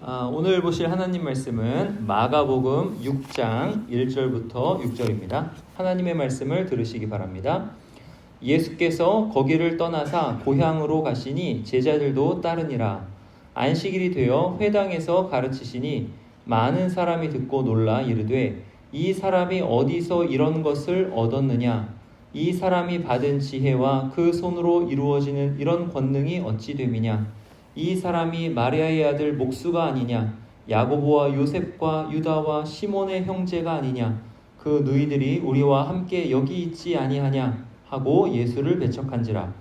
오늘 보실 하나님 말씀은 마가복음 6장 1절부터 6절입니다. 하나님의 말씀을 들으시기 바랍니다. 예수께서 거기를 떠나사 고향으로 가시니 제자들도 따르니라. 안식일이 되어 회당에서 가르치시니 많은 사람이 듣고 놀라 이르되 이 사람이 어디서 이런 것을 얻었느냐? 이 사람이 받은 지혜와 그 손으로 이루어지는 이런 권능이 어찌 됨이냐? 이 사람이 마리아의 아들 목수가 아니냐? 야고보와 요셉과 유다와 시몬의 형제가 아니냐? 그 너희들이 우리와 함께 여기 있지 아니하냐? 하고 예수를 배척한지라.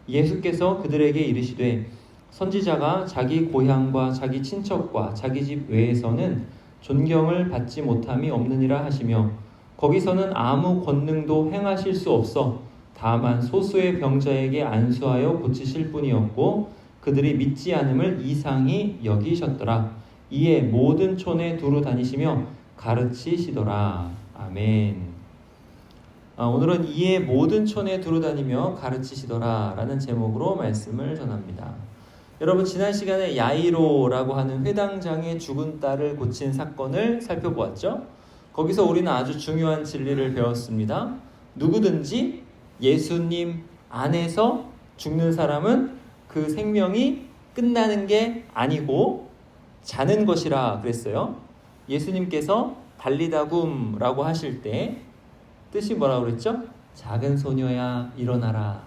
예수께서 그들에게 이르시되 선지자가 자기 고향과 자기 친척과 자기 집 외에서는 존경을 받지 못함이 없느니라 하시며 거기서는 아무 권능도 행하실 수 없어 다만 소수의 병자에게 안수하여 고치실 뿐이었고 그들이 믿지 않음을 이상히 여기셨더라. 이에 모든 촌에 두루 다니시며 가르치시더라. 아멘. 오늘은 이에 모든 촌에 두루 다니며 가르치시더라 라는 제목으로 말씀을 전합니다. 여러분, 지난 시간에 야이로라고 하는 회당장의 죽은 딸을 고친 사건을 살펴보았죠. 거기서 우리는 아주 중요한 진리를 배웠습니다. 누구든지 예수님 안에서 죽는 사람은 그 생명이 끝나는 게 아니고 자는 것이라 그랬어요. 예수님께서 달리다굼라고 하실 때 뜻이 뭐라고 그랬죠? 작은 소녀야 일어나라,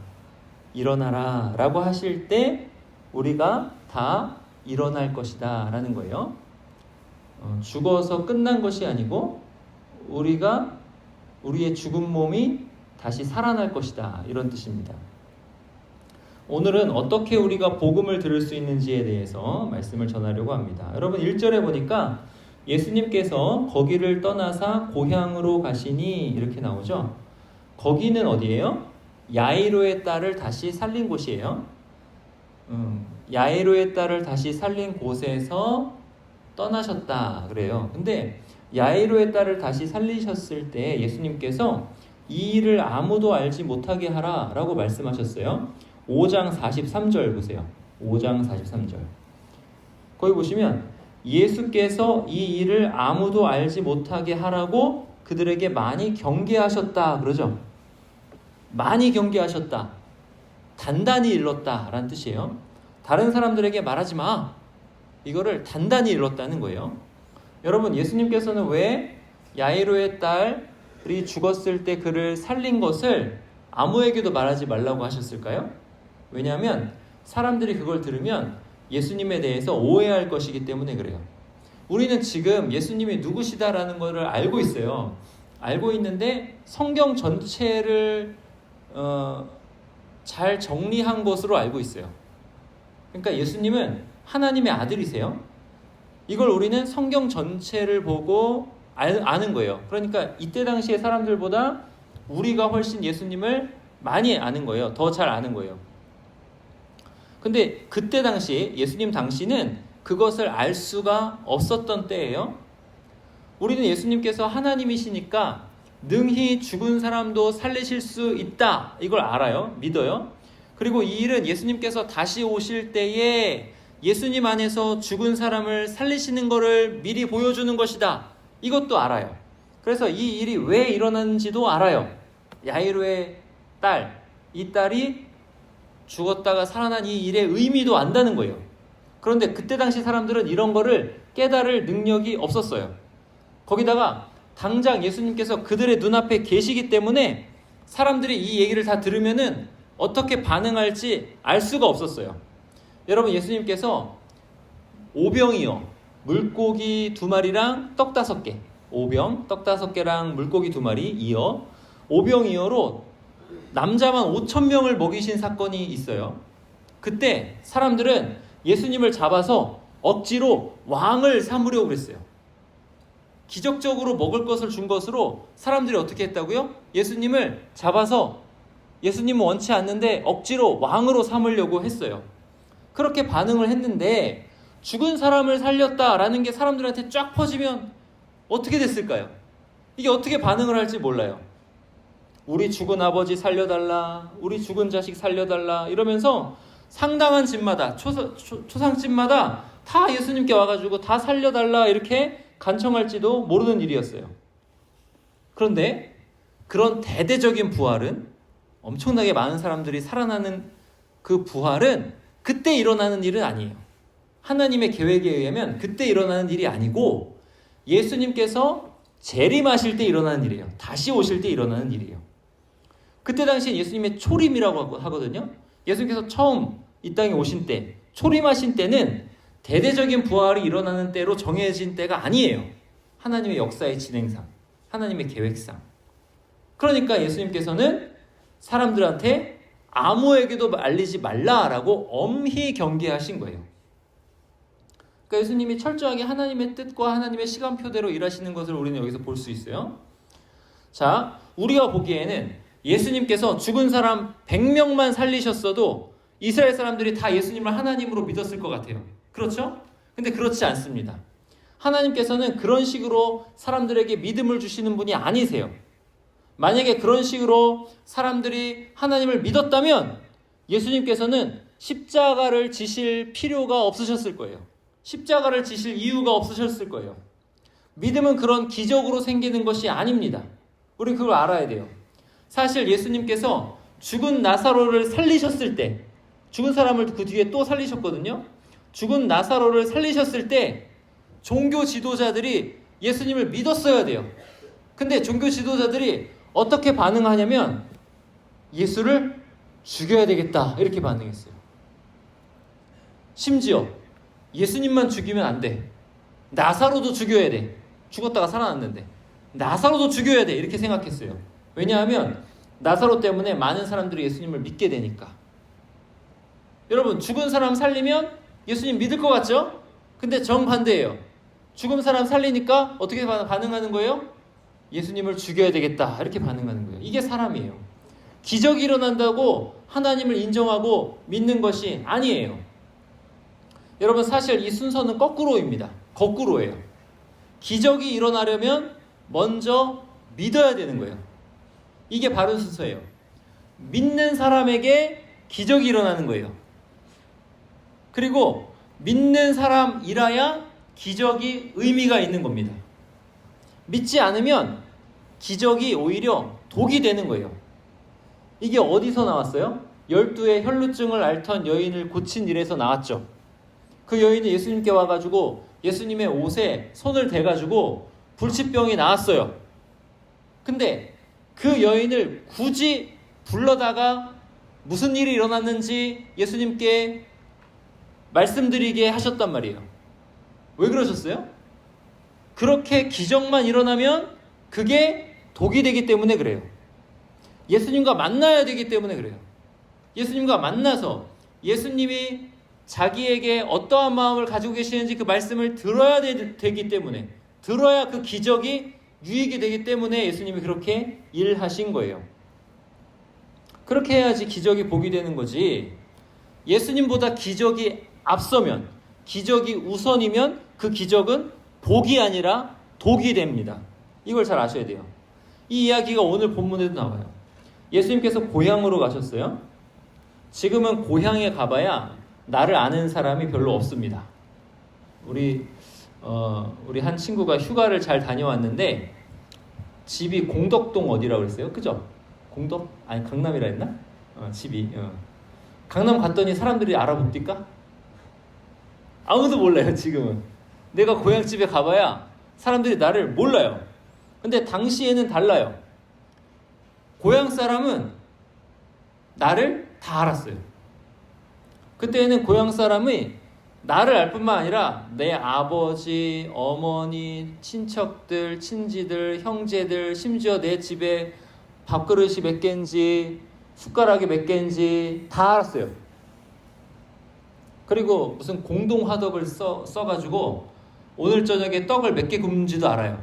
일어나라 라고 하실 때 우리가 다 일어날 것이다 라는 거예요. 죽어서 끝난 것이 아니고 우리의 죽은 몸이 다시 살아날 것이다, 이런 뜻입니다. 오늘은 어떻게 우리가 복음을 들을 수 있는지에 대해서 말씀을 전하려고 합니다. 여러분, 1절에 보니까 예수님께서 거기를 떠나사 고향으로 가시니 이렇게 나오죠. 거기는 어디예요? 야이로의 딸을 다시 살린 곳이에요. 야이로의 딸을 다시 살린 곳에서 떠나셨다 그래요. 근데 야이로의 딸을 다시 살리셨을 때 예수님께서 이 일을 아무도 알지 못하게 하라 라고 말씀하셨어요. 5장 43절 보세요. 5장 43절. 거기 보시면 예수께서 이 일을 아무도 알지 못하게 하라고 그들에게 많이 경계하셨다 그러죠. 많이 경계하셨다. 단단히 일렀다 라는 뜻이에요. 다른 사람들에게 말하지 마. 이거를 단단히 일렀다는 거예요. 여러분, 예수님께서는 왜 야이로의 딸이 죽었을 때 그를 살린 것을 아무에게도 말하지 말라고 하셨을까요? 왜냐하면 사람들이 그걸 들으면 예수님에 대해서 오해할 것이기 때문에 그래요. 우리는 지금 예수님이 누구시다라는 것을 알고 있어요. 알고 있는데 성경 전체를 잘 정리한 것으로 알고 있어요. 그러니까 예수님은 하나님의 아들이세요. 이걸 우리는 성경 전체를 보고 아는 거예요. 그러니까 이때 당시의 사람들보다 우리가 훨씬 예수님을 많이 아는 거예요. 더 잘 아는 거예요. 근데 그때 당시 예수님 당시는 그것을 알 수가 없었던 때예요. 우리는 예수님께서 하나님이시니까 능히 죽은 사람도 살리실 수 있다, 이걸 알아요. 믿어요. 그리고 이 일은 예수님께서 다시 오실 때에 예수님 안에서 죽은 사람을 살리시는 것을 미리 보여주는 것이다, 이것도 알아요. 그래서 이 일이 왜 일어났는지도 알아요. 야이로의 딸, 이 딸이 죽었다가 살아난 이 일의 의미도 안다는 거예요. 그런데 그때 당시 사람들은 이런 거를 깨달을 능력이 없었어요. 거기다가 당장 예수님께서 그들의 눈앞에 계시기 때문에 사람들이 이 얘기를 다 들으면은 어떻게 반응할지 알 수가 없었어요. 여러분, 예수님께서 오병이어, 물고기 2마리랑 떡 5개, 오병, 떡 5개랑 물고기 2마리 이어, 오병이어로 남자만 5,000명을 먹이신 사건이 있어요. 그때 사람들은 예수님을 잡아서 억지로 왕을 삼으려고 그랬어요. 기적적으로 먹을 것을 준 것으로 사람들이 어떻게 했다고요? 예수님을 잡아서, 예수님은 원치 않는데 억지로 왕으로 삼으려고 했어요. 그렇게 반응을 했는데 죽은 사람을 살렸다라는 게 사람들한테 쫙 퍼지면 어떻게 됐을까요? 이게 어떻게 반응을 할지 몰라요. 우리 죽은 아버지 살려달라, 우리 죽은 자식 살려달라 이러면서 상당한 집마다, 초상집마다 다 예수님께 와가지고 다 살려달라 이렇게 간청할지도 모르는 일이었어요. 그런데 그런 대대적인 부활은, 엄청나게 많은 사람들이 살아나는 그 부활은 그때 일어나는 일은 아니에요. 하나님의 계획에 의하면 그때 일어나는 일이 아니고 예수님께서 재림하실 때 일어나는 일이에요. 다시 오실 때 일어나는 일이에요. 그때 당시에 예수님의 초림이라고 하거든요. 예수님께서 처음 이 땅에 오신 때, 초림하신 때는 대대적인 부활이 일어나는 때로 정해진 때가 아니에요. 하나님의 역사의 진행상, 하나님의 계획상. 그러니까 예수님께서는 사람들한테 아무에게도 알리지 말라라고 엄히 경계하신 거예요. 그러니까 예수님이 철저하게 하나님의 뜻과 하나님의 시간표대로 일하시는 것을 우리는 여기서 볼 수 있어요. 자, 우리가 보기에는 예수님께서 죽은 사람 100명만 살리셨어도 이스라엘 사람들이 다 예수님을 하나님으로 믿었을 것 같아요. 그렇죠? 근데 그렇지 않습니다. 하나님께서는 그런 식으로 사람들에게 믿음을 주시는 분이 아니세요. 만약에 그런 식으로 사람들이 하나님을 믿었다면 예수님께서는 십자가를 지실 필요가 없으셨을 거예요. 십자가를 지실 이유가 없으셨을 거예요. 믿음은 그런 기적으로 생기는 것이 아닙니다. 우리 그걸 알아야 돼요. 사실 예수님께서 죽은 나사로를 살리셨을 때, 죽은 사람을 그 뒤에 또 살리셨거든요. 죽은 나사로를 살리셨을 때 종교 지도자들이 예수님을 믿었어야 돼요. 근데 종교 지도자들이 어떻게 반응하냐면 예수를 죽여야 되겠다 이렇게 반응했어요. 심지어 예수님만 죽이면 안 돼. 나사로도 죽여야 돼. 죽었다가 살아났는데 나사로도 죽여야 돼 이렇게 생각했어요. 왜냐하면 나사로 때문에 많은 사람들이 예수님을 믿게 되니까. 여러분, 죽은 사람 살리면 예수님 믿을 것 같죠? 근데 정반대예요. 죽은 사람 살리니까 어떻게 반응하는 거예요? 예수님을 죽여야 되겠다 이렇게 반응하는 거예요. 이게 사람이에요. 기적이 일어난다고 하나님을 인정하고 믿는 것이 아니에요. 여러분, 사실 이 순서는 거꾸로입니다. 거꾸로예요. 기적이 일어나려면 먼저 믿어야 되는 거예요. 이게 바른 순서예요. 믿는 사람에게 기적이 일어나는 거예요. 그리고 믿는 사람이라야 기적이 의미가 있는 겁니다. 믿지 않으면 기적이 오히려 독이 되는 거예요. 이게 어디서 나왔어요? 12의 혈루증을 앓던 여인을 고친 일에서 나왔죠. 그 여인이 예수님께 와가지고 예수님의 옷에 손을 대가지고 불치병이 나았어요. 근데 그 여인을 굳이 불러다가 무슨 일이 일어났는지 예수님께 말씀드리게 하셨단 말이에요. 왜 그러셨어요? 그렇게 기적만 일어나면 그게 독이 되기 때문에 그래요. 예수님과 만나야 되기 때문에 그래요. 예수님과 만나서 예수님이 자기에게 어떠한 마음을 가지고 계시는지 그 말씀을 들어야 되기 때문에, 들어야 그 기적이 유익이 되기 때문에 예수님이 그렇게 일하신 거예요. 그렇게 해야지 기적이 복이 되는 거지. 예수님보다 기적이 앞서면, 기적이 우선이면 그 기적은 복이 아니라 독이 됩니다. 이걸 잘 아셔야 돼요. 이 이야기가 오늘 본문에도 나와요. 예수님께서 고향으로 가셨어요. 지금은 고향에 가봐야 나를 아는 사람이 별로 없습니다. 우리 한 친구가 휴가를 잘 다녀왔는데 집이 공덕동 어디라고 그랬어요? 그죠? 공덕? 아니 강남이라 했나? 집이 강남 갔더니 사람들이 알아봅니까? 아무도 몰라요. 지금은 내가 고향집에 가봐야 사람들이 나를 몰라요. 근데 당시에는 달라요. 고향 사람은 나를 다 알았어요. 그때는 고향 사람이 나를 알 뿐만 아니라 내 아버지, 어머니, 친척들, 친지들, 형제들, 심지어 내 집에 밥그릇이 몇 개인지, 숟가락이 몇 개인지 다 알았어요. 그리고 무슨 공동화덕을 써가지고 오늘 저녁에 떡을 몇 개 굽는지도 알아요.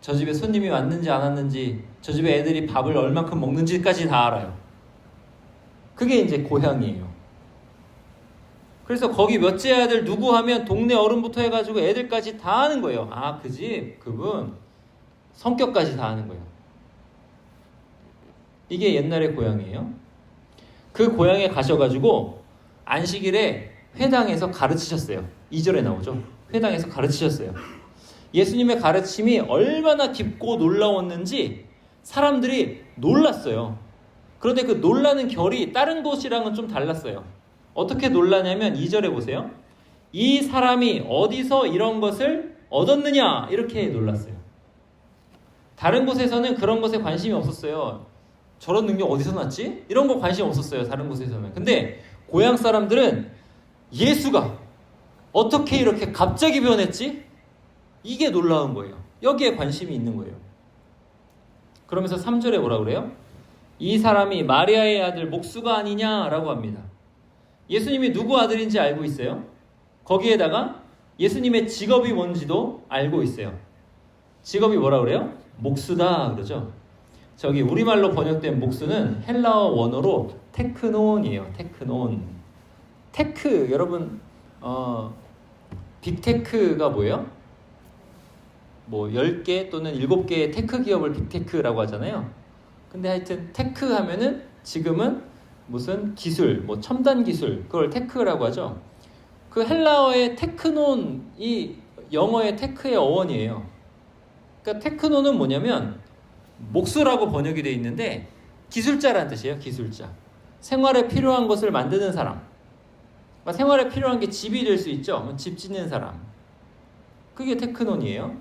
저 집에 손님이 왔는지 안 왔는지, 저 집에 애들이 밥을 얼만큼 먹는지까지 다 알아요. 그게 이제 고향이에요. 그래서 거기 몇째 아들 누구 하면 동네 어른부터 해가지고 애들까지 다 아는 거예요. 아, 그 집, 그분, 성격까지 다 아는 거예요. 이게 옛날의 고향이에요. 그 고향에 가셔가지고 안식일에 회당에서 가르치셨어요. 2절에 나오죠. 회당에서 가르치셨어요. 예수님의 가르침이 얼마나 깊고 놀라웠는지 사람들이 놀랐어요. 그런데 그 놀라는 결이 다른 곳이랑은 좀 달랐어요. 어떻게 놀라냐면 2절에 보세요. 이 사람이 어디서 이런 것을 얻었느냐 이렇게 놀랐어요. 다른 곳에서는 그런 것에 관심이 없었어요. 저런 능력 어디서 났지? 이런 거 관심 없었어요. 다른 곳에서는. 근데 고향 사람들은 예수가 어떻게 이렇게 갑자기 변했지? 이게 놀라운 거예요. 여기에 관심이 있는 거예요. 그러면서 3절에 뭐라 그래요? 이 사람이 마리아의 아들 목수가 아니냐라고 합니다. 예수님이 누구 아들인지 알고 있어요. 거기에다가 예수님의 직업이 뭔지도 알고 있어요. 직업이 뭐라 그래요? 목수다 그러죠. 저기 우리말로 번역된 목수는 헬라어 원어로 테크논이에요. 테크논. 테크 여러분 빅테크가 뭐예요? 뭐 10개 또는 7개의 테크 기업을 빅테크라고 하잖아요. 근데 하여튼 테크 하면은 지금은 무슨 기술, 뭐 첨단 기술, 그걸 테크라고 하죠. 그 헬라어의 테크논이 영어의 테크의 어원이에요. 그러니까 테크논은 뭐냐면 목수라고 번역이 되어 있는데 기술자라는 뜻이에요. 기술자. 생활에 필요한 것을 만드는 사람. 그러니까 생활에 필요한 게 집이 될 수 있죠. 집 짓는 사람. 그게 테크논이에요.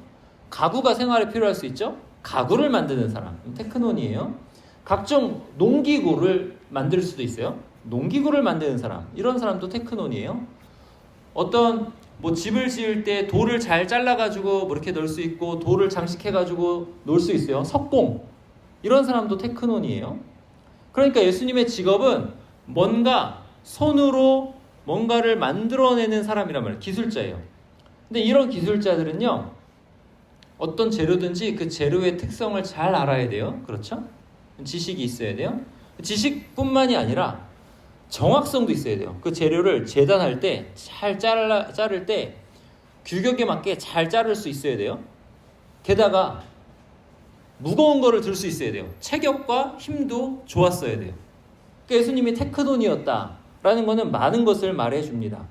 가구가 생활에 필요할 수 있죠. 가구를 만드는 사람. 테크논이에요. 각종 농기구를 만들 수도 있어요. 농기구를 만드는 사람. 이런 사람도 테크논이에요. 어떤 뭐 집을 지을 때 돌을 잘 잘라가지고 뭐 이렇게 넣을 수 있고 돌을 장식해가지고 놓을 수 있어요. 석공. 이런 사람도 테크논이에요. 그러니까 예수님의 직업은 뭔가 손으로 뭔가를 만들어내는 사람이란 말이에요. 기술자예요. 근데 이런 기술자들은요. 어떤 재료든지 그 재료의 특성을 잘 알아야 돼요. 그렇죠? 지식이 있어야 돼요. 지식뿐만이 아니라 정확성도 있어야 돼요. 그 재료를 재단할 때 잘 자를 때 규격에 맞게 잘 자를 수 있어야 돼요. 게다가 무거운 거를 들 수 있어야 돼요. 체격과 힘도 좋았어야 돼요. 그러니까 예수님이 테크논이었다라는 것은 많은 것을 말해줍니다.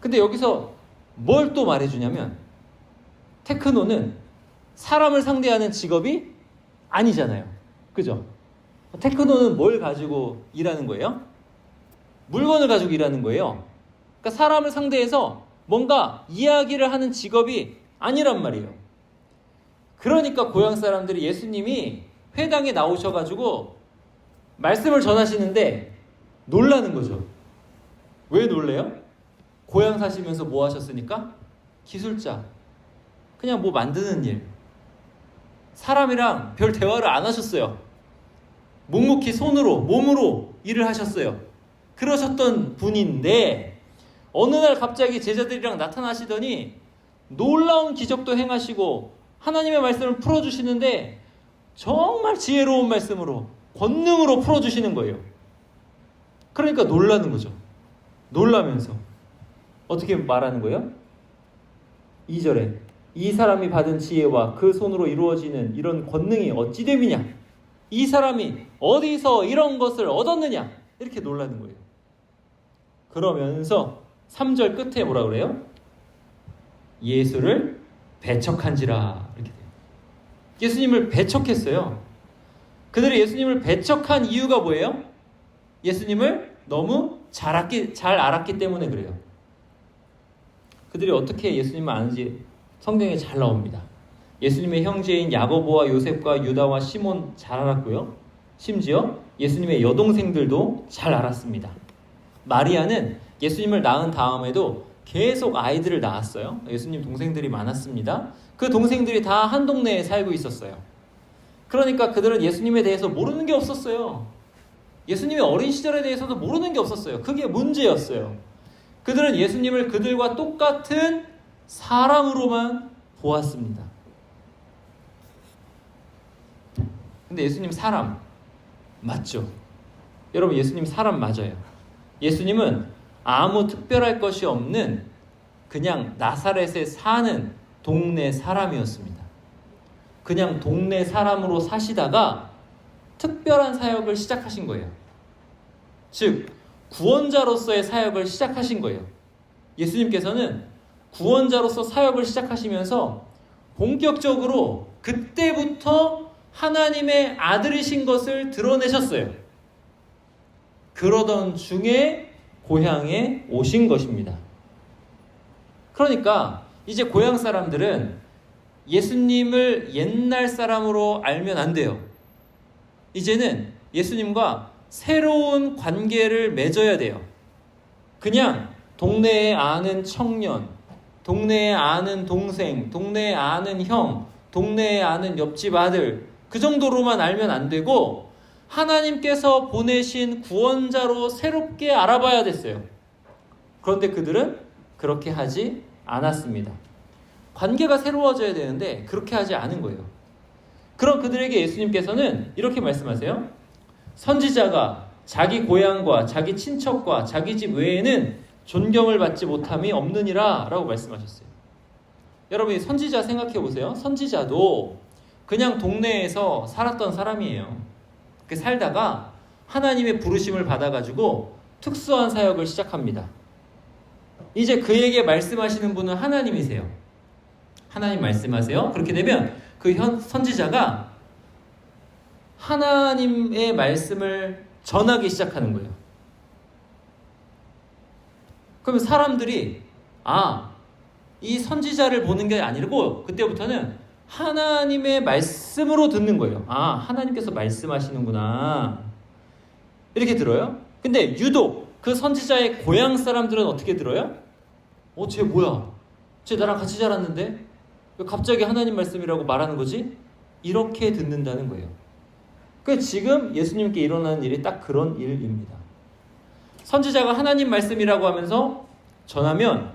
근데 여기서 뭘 또 말해주냐면 테크논은 사람을 상대하는 직업이 아니잖아요. 그죠? 테크논은 뭘 가지고 일하는 거예요? 물건을 가지고 일하는 거예요. 그러니까 사람을 상대해서 뭔가 이야기를 하는 직업이 아니란 말이에요. 그러니까 고향 사람들이 예수님이 회당에 나오셔가지고 말씀을 전하시는데 놀라는 거죠. 왜 놀래요? 고향 사시면서 뭐 하셨으니까? 기술자. 그냥 뭐 만드는 일. 사람이랑 별 대화를 안 하셨어요. 묵묵히 손으로, 몸으로 일을 하셨어요. 그러셨던 분인데 어느 날 갑자기 제자들이랑 나타나시더니 놀라운 기적도 행하시고 하나님의 말씀을 풀어주시는데 정말 지혜로운 말씀으로 권능으로 풀어주시는 거예요. 그러니까 놀라는 거죠. 놀라면서 어떻게 말하는 거예요? 2절에 이 사람이 받은 지혜와 그 손으로 이루어지는 이런 권능이 어찌 됨이냐? 이 사람이 어디서 이런 것을 얻었느냐? 이렇게 놀라는 거예요. 그러면서 3절 끝에 뭐라 그래요? 예수를 배척한지라 이렇게 돼요. 예수님을 배척했어요. 그들이 예수님을 배척한 이유가 뭐예요? 예수님을 너무 잘 알았기 때문에 그래요. 그들이 어떻게 예수님을 아는지 성경에 잘 나옵니다. 예수님의 형제인 야고보와 요셉과 유다와 시몬 잘 알았고요. 심지어 예수님의 여동생들도 잘 알았습니다. 마리아는 예수님을 낳은 다음에도 계속 아이들을 낳았어요. 예수님 동생들이 많았습니다. 그 동생들이 다 한 동네에 살고 있었어요. 그러니까 그들은 예수님에 대해서 모르는 게 없었어요. 예수님의 어린 시절에 대해서도 모르는 게 없었어요. 그게 문제였어요. 그들은 예수님을 그들과 똑같은 사람으로만 보았습니다. 근데 예수님 사람 맞죠? 여러분 예수님 사람 맞아요. 예수님은 아무 특별할 것이 없는 그냥 나사렛에 사는 동네 사람이었습니다. 그냥 동네 사람으로 사시다가 특별한 사역을 시작하신 거예요. 즉 구원자로서의 사역을 시작하신 거예요. 예수님께서는 구원자로서 사역을 시작하시면서 본격적으로 그때부터 하나님의 아들이신 것을 드러내셨어요. 그러던 중에 고향에 오신 것입니다. 그러니까 이제 고향 사람들은 예수님을 옛날 사람으로 알면 안 돼요. 이제는 예수님과 새로운 관계를 맺어야 돼요. 그냥 동네에 아는 청년, 동네에 아는 동생, 동네에 아는 형, 동네에 아는 옆집 아들, 그 정도로만 알면 안 되고 하나님께서 보내신 구원자로 새롭게 알아봐야 됐어요. 그런데 그들은 그렇게 하지 않았습니다. 관계가 새로워져야 되는데 그렇게 하지 않은 거예요. 그럼 그들에게 예수님께서는 이렇게 말씀하세요. 선지자가 자기 고향과 자기 친척과 자기 집 외에는 존경을 받지 못함이 없느니라 라고 말씀하셨어요. 여러분이 선지자 생각해 보세요. 선지자도 그냥 동네에서 살았던 사람이에요. 그 살다가 하나님의 부르심을 받아가지고 특수한 사역을 시작합니다. 이제 그에게 말씀하시는 분은 하나님이세요. 하나님 말씀하세요. 그렇게 되면 그 선지자가 하나님의 말씀을 전하기 시작하는 거예요. 그러면 사람들이 이 선지자를 보는 게 아니고 그때부터는 하나님의 말씀으로 듣는 거예요. 하나님께서 말씀하시는구나. 이렇게 들어요. 근데 유독 그 선지자의 고향 사람들은 어떻게 들어요? 쟤 뭐야? 쟤 나랑 같이 자랐는데 왜 갑자기 하나님 말씀이라고 말하는 거지? 이렇게 듣는다는 거예요. 그 지금 예수님께 일어나는 일이 딱 그런 일입니다. 선지자가 하나님 말씀이라고 하면서 전하면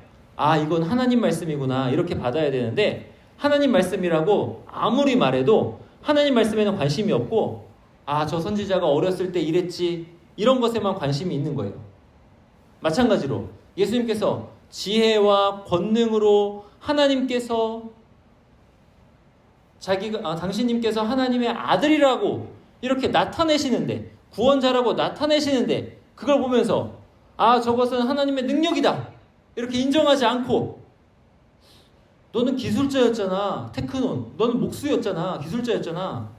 이건 하나님 말씀이구나 이렇게 받아야 되는데 하나님 말씀이라고 아무리 말해도 하나님 말씀에는 관심이 없고 저 선지자가 어렸을 때 이랬지 이런 것에만 관심이 있는 거예요. 마찬가지로 예수님께서 지혜와 권능으로 하나님께서 당신님께서 하나님의 아들이라고 이렇게 나타내시는데 구원자라고 나타내시는데 그걸 보면서 저것은 하나님의 능력이다 이렇게 인정하지 않고 너는 기술자였잖아. 테크논. 너는 목수였잖아. 기술자였잖아.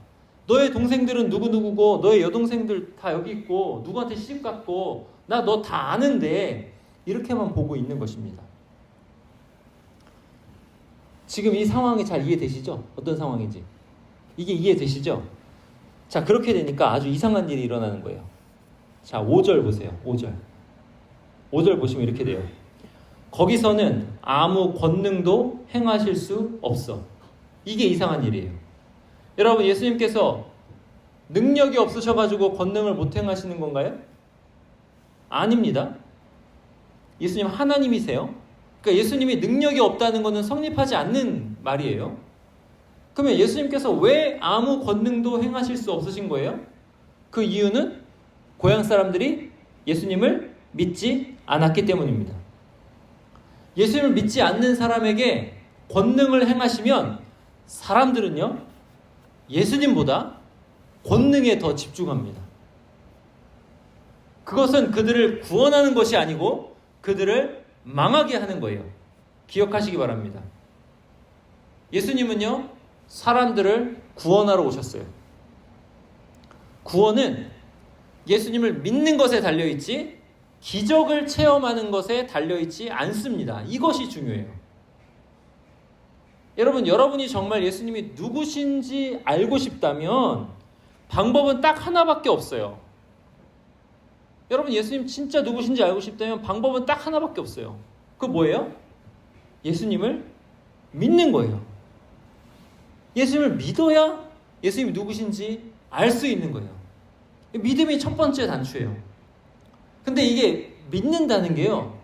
너의 동생들은 누구누구고 너의 여동생들 다 여기 있고 누구한테 시집 갔고 나 너 다 아는데 이렇게만 보고 있는 것입니다. 지금 이 상황이 잘 이해되시죠? 어떤 상황인지. 이게 이해되시죠? 자, 그렇게 되니까 아주 이상한 일이 일어나는 거예요. 자, 5절 보세요. 5절. 5절 보시면 이렇게 돼요. 거기서는 아무 권능도 행하실 수 없어. 이게 이상한 일이에요. 여러분, 예수님께서 능력이 없으셔가지고 권능을 못 행하시는 건가요? 아닙니다. 예수님 하나님이세요. 그러니까 예수님이 능력이 없다는 것은 성립하지 않는 말이에요. 그러면 예수님께서 왜 아무 권능도 행하실 수 없으신 거예요? 그 이유는 고향 사람들이 예수님을 믿지 않았기 때문입니다. 예수님을 믿지 않는 사람에게 권능을 행하시면 사람들은요, 예수님보다 권능에 더 집중합니다. 그것은 그들을 구원하는 것이 아니고 그들을 망하게 하는 거예요. 기억하시기 바랍니다. 예수님은요, 사람들을 구원하러 오셨어요. 구원은 예수님을 믿는 것에 달려있지 기적을 체험하는 것에 달려있지 않습니다. 이것이 중요해요. 여러분이 정말 예수님이 누구신지 알고 싶다면 방법은 딱 하나밖에 없어요. 여러분, 예수님 진짜 누구신지 알고 싶다면 방법은 딱 하나밖에 없어요. 그거 뭐예요? 예수님을 믿는 거예요. 예수님을 믿어야 예수님이 누구신지 알 수 있는 거예요. 믿음이 첫 번째 단추예요. 근데 이게 믿는다는 게요,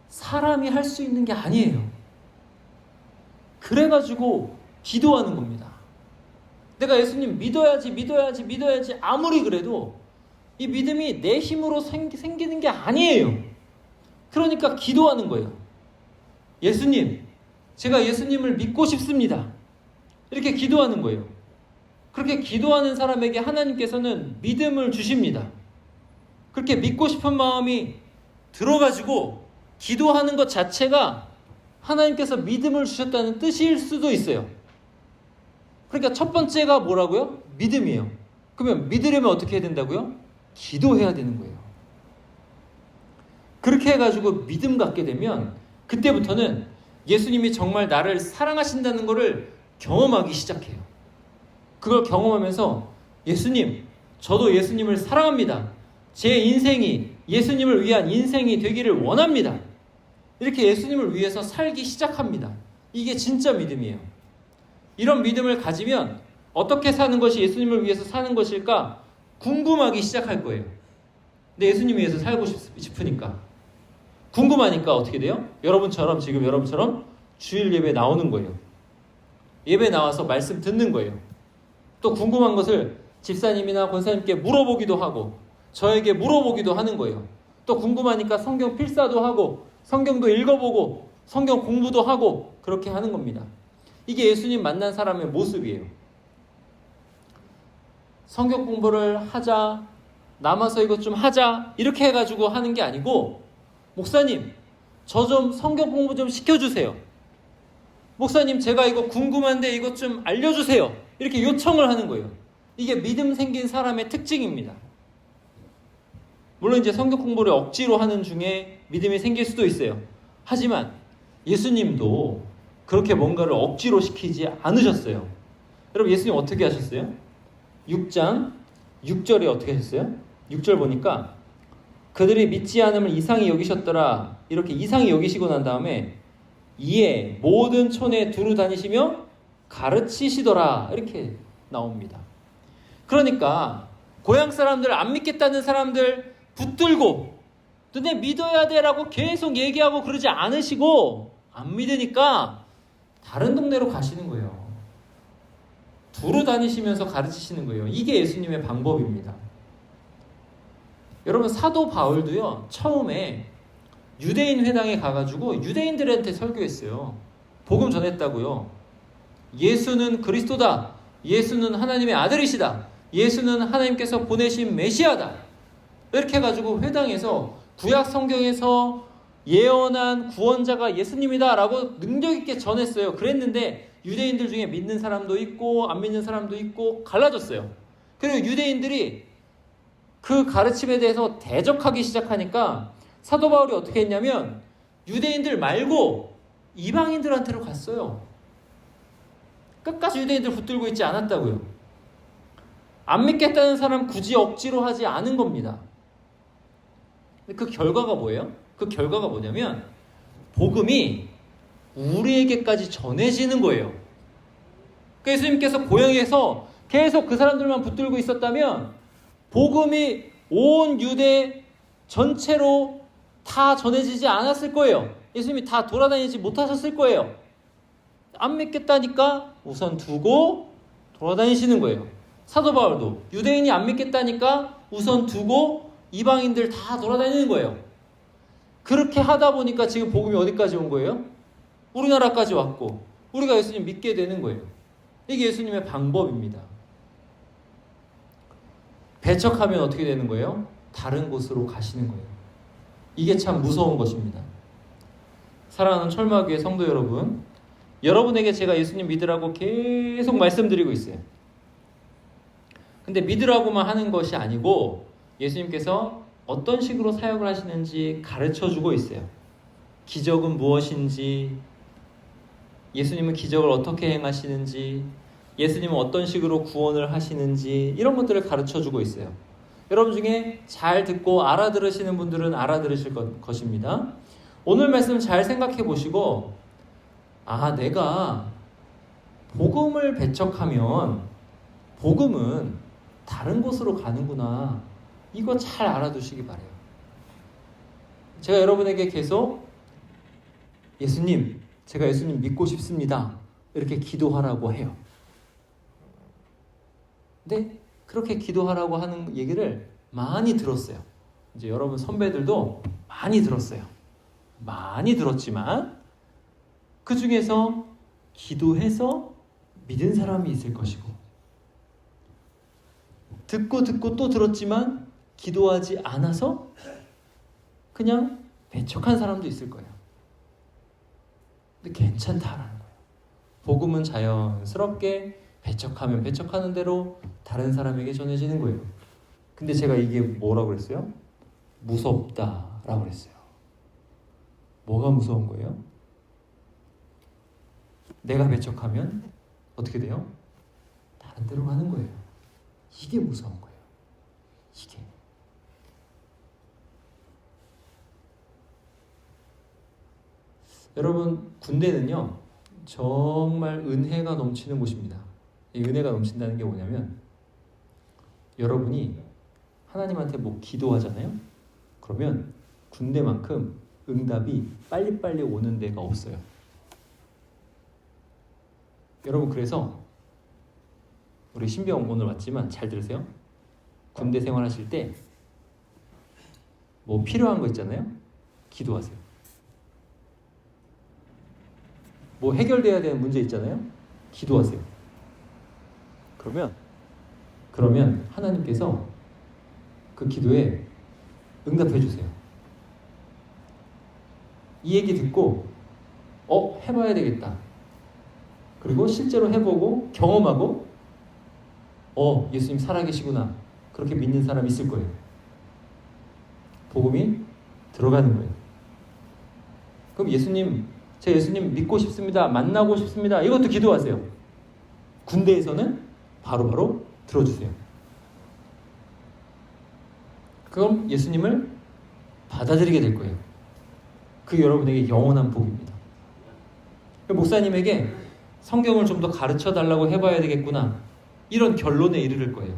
사람이 할 수 있는 게 아니에요. 그래가지고 기도하는 겁니다. 내가 예수님 믿어야지 아무리 그래도 이 믿음이 내 힘으로 생기는 게 아니에요. 그러니까 기도하는 거예요. 예수님, 제가 예수님을 믿고 싶습니다. 이렇게 기도하는 거예요. 그렇게 기도하는 사람에게 하나님께서는 믿음을 주십니다. 그렇게 믿고 싶은 마음이 들어가지고 기도하는 것 자체가 하나님께서 믿음을 주셨다는 뜻일 수도 있어요. 그러니까 첫 번째가 뭐라고요? 믿음이에요. 그러면 믿으려면 어떻게 해야 된다고요? 기도해야 되는 거예요. 그렇게 해가지고 믿음 갖게 되면 그때부터는 예수님이 정말 나를 사랑하신다는 것을 경험하기 시작해요. 그걸 경험하면서 예수님, 저도 예수님을 사랑합니다. 제 인생이 예수님을 위한 인생이 되기를 원합니다. 이렇게 예수님을 위해서 살기 시작합니다. 이게 진짜 믿음이에요. 이런 믿음을 가지면 어떻게 사는 것이 예수님을 위해서 사는 것일까 궁금하기 시작할 거예요. 근데 예수님 위해서 살고 싶으니까. 궁금하니까 어떻게 돼요? 지금 여러분처럼 주일 예배 나오는 거예요. 예배 나와서 말씀 듣는 거예요. 또 궁금한 것을 집사님이나 권사님께 물어보기도 하고 저에게 물어보기도 하는 거예요. 또 궁금하니까 성경 필사도 하고 성경도 읽어보고 성경 공부도 하고 그렇게 하는 겁니다. 이게 예수님 만난 사람의 모습이에요. 성경 공부를 하자, 남아서 이것 좀 하자 이렇게 해가지고 하는 게 아니고 목사님, 저 좀 성경 공부 좀 시켜주세요. 목사님, 제가 이거 궁금한데 이것 좀 알려주세요. 이렇게 요청을 하는 거예요. 이게 믿음 생긴 사람의 특징입니다. 물론 이제 성경 공부를 억지로 하는 중에 믿음이 생길 수도 있어요. 하지만 예수님도 그렇게 뭔가를 억지로 시키지 않으셨어요. 여러분, 예수님 어떻게 하셨어요? 6장 6절에 어떻게 하셨어요? 6절 보니까 그들이 믿지 않음을 이상히 여기셨더라. 이렇게 이상히 여기시고 난 다음에 이에 모든 촌에 두루 다니시며 가르치시더라. 이렇게 나옵니다. 그러니까 고향 사람들 안 믿겠다는 사람들 붙들고 너네 믿어야 돼라고 계속 얘기하고 그러지 않으시고 안 믿으니까 다른 동네로 가시는 거예요. 두루 다니시면서 가르치시는 거예요. 이게 예수님의 방법입니다. 여러분, 사도 바울도요, 처음에 유대인 회당에 가가지고 유대인들한테 설교했어요. 복음 전했다고요. 예수는 그리스도다. 예수는 하나님의 아들이시다. 예수는 하나님께서 보내신 메시아다. 이렇게 해가지고 회당에서 구약 성경에서 예언한 구원자가 예수님이다 라고 능력 있게 전했어요. 그랬는데 유대인들 중에 믿는 사람도 있고 안 믿는 사람도 있고 갈라졌어요. 그리고 유대인들이 그 가르침에 대해서 대적하기 시작하니까 사도 바울이 어떻게 했냐면 유대인들 말고 이방인들한테로 갔어요. 끝까지 유대인들 붙들고 있지 않았다고요. 안 믿겠다는 사람 굳이 억지로 하지 않은 겁니다. 그 결과가 뭐예요? 그 결과가 뭐냐면 복음이 우리에게까지 전해지는 거예요. 그러니까 예수님께서 고향에서 계속 그 사람들만 붙들고 있었다면 복음이 온 유대 전체로 다 전해지지 않았을 거예요. 예수님이 다 돌아다니지 못하셨을 거예요. 안 믿겠다니까 우선 두고 돌아다니시는 거예요. 사도 바울도 유대인이 안 믿겠다니까 우선 두고 이방인들 다 돌아다니는 거예요. 그렇게 하다 보니까 지금 복음이 어디까지 온 거예요? 우리나라까지 왔고 우리가 예수님 믿게 되는 거예요. 이게 예수님의 방법입니다. 배척하면 어떻게 되는 거예요? 다른 곳으로 가시는 거예요. 이게 참 무서운 것입니다. 사랑하는 철마교회 성도 여러분, 여러분에게 제가 예수님 믿으라고 계속 말씀드리고 있어요. 근데 믿으라고만 하는 것이 아니고 예수님께서 어떤 식으로 사역을 하시는지 가르쳐주고 있어요. 기적은 무엇인지, 예수님은 기적을 어떻게 행하시는지, 예수님은 어떤 식으로 구원을 하시는지 이런 것들을 가르쳐주고 있어요. 여러분 중에 잘 듣고 알아들으시는 분들은 알아들으실 것입니다. 오늘 말씀 잘 생각해 보시고 내가 복음을 배척하면 복음은 다른 곳으로 가는구나. 이거 잘 알아두시기 바래요. 제가 여러분에게 계속 예수님, 제가 예수님 믿고 싶습니다. 이렇게 기도하라고 해요. 근데 그렇게 기도하라고 하는 얘기를 많이 들었어요. 이제 여러분 선배들도 많이 들었어요. 많이 들었지만 그 중에서 기도해서 믿은 사람이 있을 것이고 듣고 또 들었지만 기도하지 않아서 그냥 배척한 사람도 있을 거예요. 근데 괜찮다라는 거예요. 복음은 자연스럽게 배척하면 배척하는 대로 다른 사람에게 전해지는 거예요. 근데 제가 이게 뭐라고 그랬어요? 무섭다라고 그랬어요. 뭐가 무서운 거예요? 내가 배척하면 어떻게 돼요? 다른 데로 가는 거예요. 이게 무서운 거예요. 이게. 여러분, 군대는요 정말 은혜가 넘치는 곳입니다. 이 은혜가 넘친다는 게 뭐냐면, 여러분이 하나님한테 뭐 기도하잖아요. 그러면 군대만큼 응답이 빨리빨리 오는 데가 없어요. 여러분, 그래서 우리 신병 오늘 왔지만 잘 들으세요. 군대 생활하실 때 뭐 필요한 거 있잖아요. 기도하세요. 뭐 해결돼야 되는 문제 있잖아요. 기도하세요. 그러면 하나님께서 그 기도에 응답해 주세요. 이 얘기 듣고 해봐야 되겠다. 그리고 실제로 해보고 경험하고 예수님 살아계시구나. 그렇게 믿는 사람이 있을 거예요. 복음이 들어가는 거예요. 그럼 제 예수님 믿고 싶습니다. 만나고 싶습니다. 이것도 기도하세요. 군대에서는 바로바로 들어주세요. 그럼 예수님을 받아들이게 될 거예요. 그게 여러분에게 영원한 복입니다. 목사님에게 성경을 좀 더 가르쳐 달라고 해봐야 되겠구나. 이런 결론에 이르를 거예요.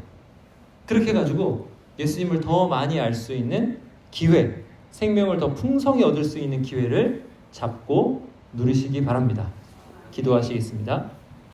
그렇게 해가지고 예수님을 더 많이 알 수 있는 기회, 생명을 더 풍성히 얻을 수 있는 기회를 잡고 누리시기 바랍니다. 기도하시겠습니다.